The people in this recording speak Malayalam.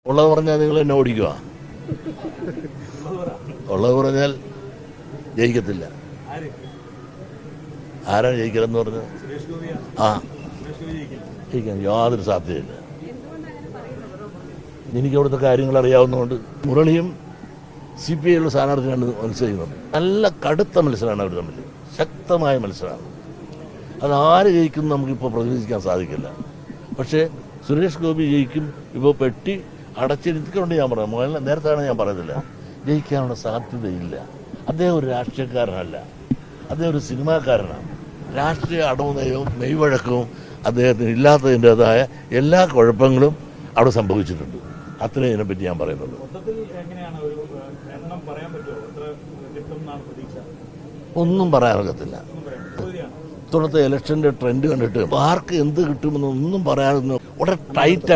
ഉള്ളത് പറഞ്ഞാൽ നിങ്ങൾ എന്നെ ഓടിക്കുക. ഉള്ളത് പറഞ്ഞാൽ ജയിക്കത്തില്ല. ആരാണ് ജയിക്കലെന്ന് പറഞ്ഞത്? ജയിക്കാൻ യാതൊരു സാധ്യതയില്ല. എനിക്ക് അവിടുത്തെ കാര്യങ്ങൾ അറിയാവുന്നതുകൊണ്ട് മുരളിയും CPI സ്ഥാനാർത്ഥിയാണ് മത്സരിക്കുന്നത്. നല്ല കടുത്ത മത്സരമാണ് അവർ തമ്മിൽ, ശക്തമായ മത്സരമാണ്. അത് ആര് ജയിക്കും നമുക്കിപ്പോൾ പ്രതീക്ഷിക്കാൻ സാധിക്കില്ല. പക്ഷേ സുരേഷ് ഗോപി ജയിക്കും. ഇപ്പോൾ പെട്ടി അടച്ചിരിക്കൊണ്ട് ഞാൻ പറയാം, നേരത്താണ് ഞാൻ പറയുന്നില്ല, ജയിക്കാനുള്ള സാധ്യതയില്ല. അദ്ദേഹം ഒരു രാഷ്ട്രീയക്കാരനല്ല, അദ്ദേഹം ഒരു സിനിമാക്കാരനാണ്. രാഷ്ട്രീയ അടവ് നയവും മെയ്വഴക്കവും അദ്ദേഹത്തിന് ഇല്ലാത്തതിൻ്റെതായ എല്ലാ കുഴപ്പങ്ങളും അവിടെ സംഭവിച്ചിട്ടുണ്ട്. അത്രയും ഇതിനെപ്പറ്റി ഞാൻ പറയുന്നുള്ളൂ. ഒന്നും പറയാനൊക്കത്തില്ല. ഇത്തവണത്തെ ഇലക്ഷൻ്റെ ട്രെൻഡ് കണ്ടിട്ട് ആർക്ക് എന്ത് കിട്ടുമെന്ന് ഒന്നും പറയാനൊന്നും വളരെ ടൈറ്റാണ്.